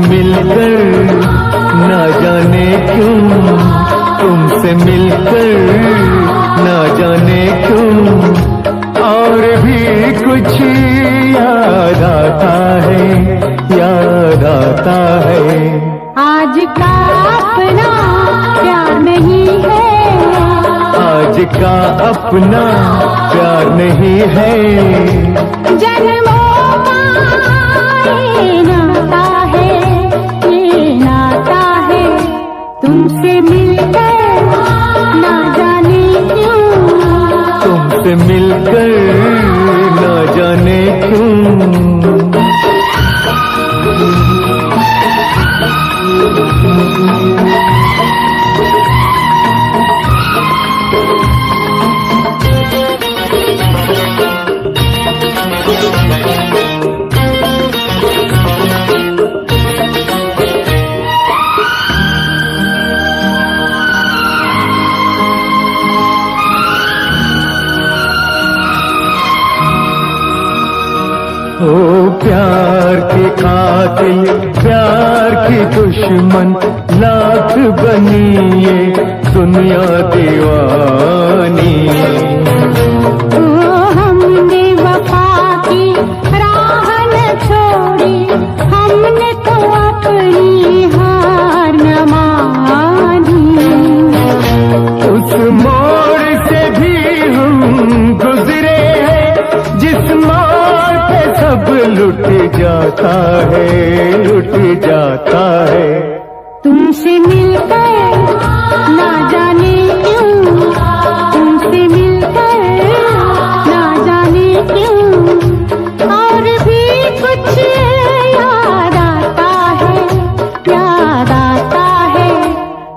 मिलकर ना जाने क्यों, तुमसे मिलकर ना जाने क्यों और भी कुछ याद आता है, याद आता है। आज का अपना प्यार नहीं है, आज का अपना प्यार नहीं है, जन्मों का ये नाता है, ये नाता है। तुमसे मिलकर ना जाने क्यों, तुमसे मिलकर ना जाने क्यों। ओ प्यार के कातिल, प्यार की दुश्मन, लाख बनी ये दुनिया दीवानी। ओ हमने वफा की राह न छोड़ी, हमने तो अपनी हार न मानी। उस मोड़ से भी हम गुजरे हैं जिस मोड़ पे सब लुट जाता है, लुट जाता है। तुमसे मिलकर ना जाने क्यों, तुमसे मिलकर ना जाने क्यों और भी कुछ याद आता है, याद आता है।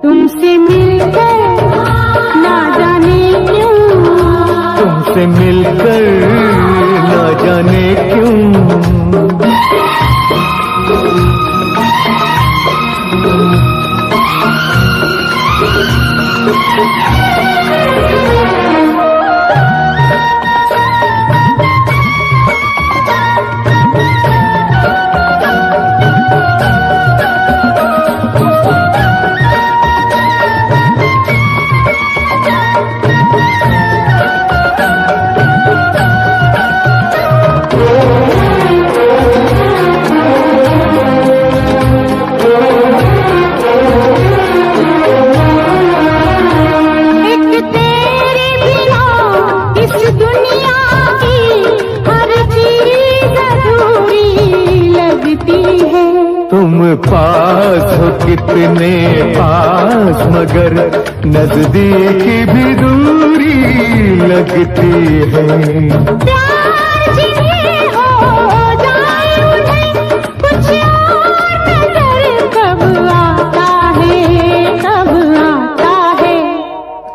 तुमसे मिलकर ना जाने क्यों, तुमसे मिलकर ना जाने क्यों। तुम पास हो कितने पास, मगर नजदीक भी दूरी लगती है। प्यार जिन्हें हो जाए उन्हें कुछ और नजर कब आता है, कब आता है।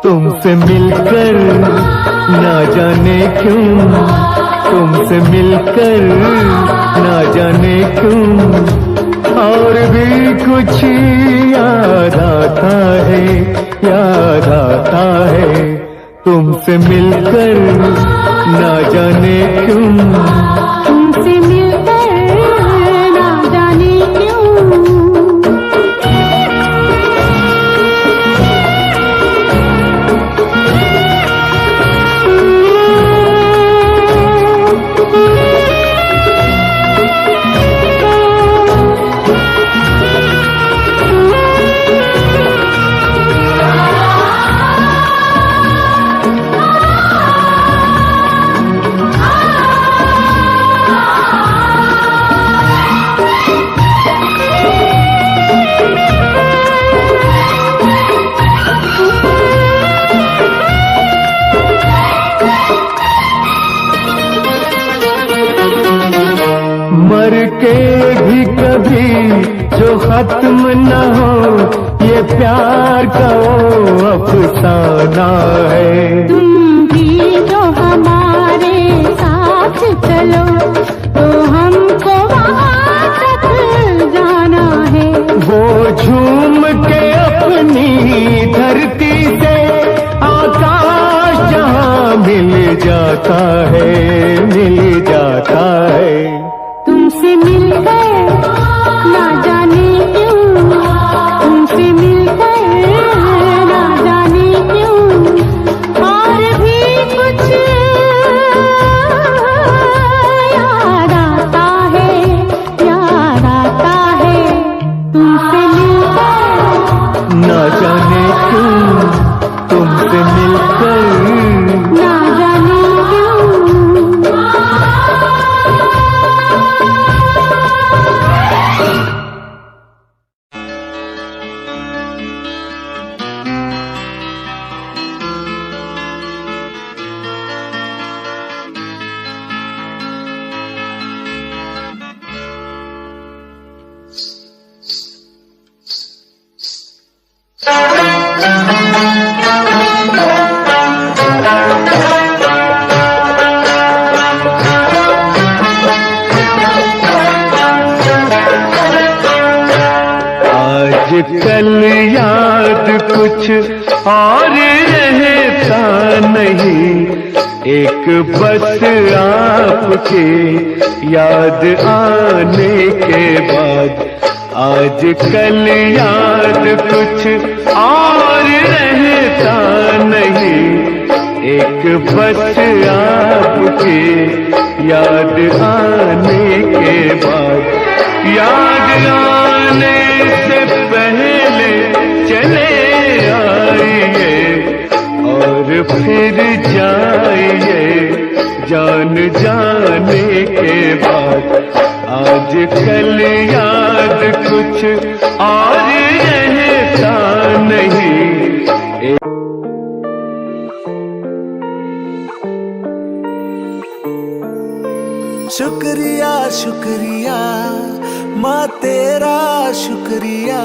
तुमसे मिलकर ना जाने क्यों, तुमसे मिलकर ना जाने क्यों और भी कुछ याद आता है, याद आता है। तुमसे मिलकर ना जाने क्यों, तुमसे मिलकर ना जाने क्यों। मर के भी कभी जो खत्म न हो, ये प्यार का वो अफसाना है। तुम भी जो हमारे साथ चलो तो हमको वहाँ तक जाना है। वो झूम के अपनी धरती से आकाश जहाँ मिल जाता है, मिल जाता है। तुमसे मिलकर ना जाने कल याद कुछ और रहता नहीं, एक बस आपके याद आने के बाद। आज कल याद कुछ और रहता नहीं, एक बस आपके याद आने के बाद। याद आने से पहले चले आइए और फिर जाइए जान जाने के बाद। आज कल याद कुछ और रहता नहीं। शुक्रिया शुक्रिया माँ तेरा शुक्रिया,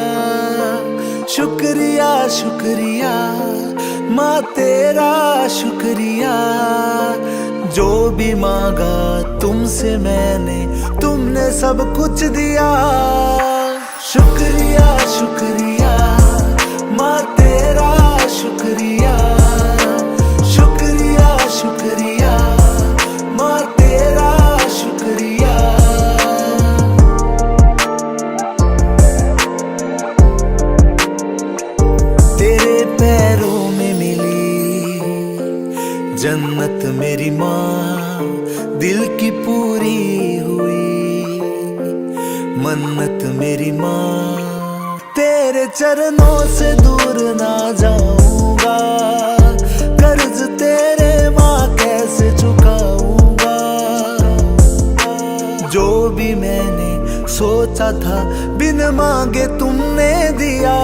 शुक्रिया शुक्रिया माँ तेरा शुक्रिया। जो भी मांगा तुमसे मैंने, तुमने सब कुछ दिया। शुक्रिया शुक्रिया माँ तेरा शुक्रिया, शुक्रिया शुक्रिया माँ तेरा शुक्रिया। तेरे पैरों में मिली जन्नत मेरी माँ, दिल की पूरी हुई मन्नत मेरी माँ। तेरे चरणों से दूर ना जाऊंगा, कर्ज तेरे माँ कैसे चुकाऊंगा। जो भी मैंने सोचा था बिन मांगे तुमने दिया।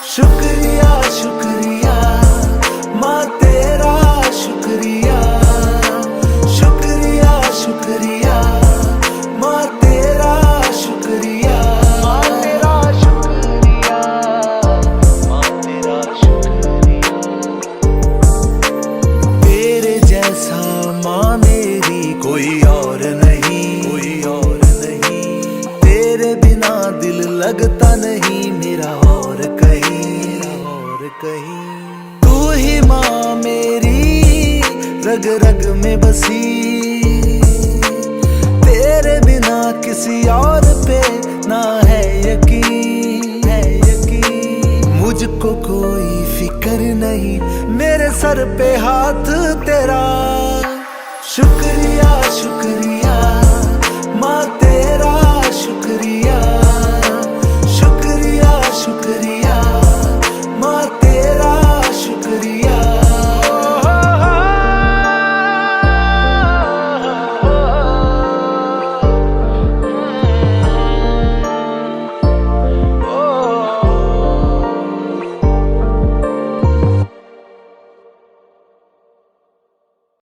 शुक्रिया शुक्रिया माँ तेरा शुक्रिया, शुक्रिया शुक्रिया माँ तेरा शुक्रिया। माँ तेरा शुक्रिया, माँ तेरा शुक्रिया। तेरे जैसा माँ मेरी कोई और नहीं, कोई और नहीं। तेरे बिना दिल लगता नहीं मेरा और कहीं, और कहीं। तू ही माँ मेरी रग रग में बसी, तेरे बिना किसी और पे ना है यकीन, है यकीन। मुझको कोई फिक्र नहीं, मेरे सर पे हाथ तेरा। शुक्रिया शुक्रिया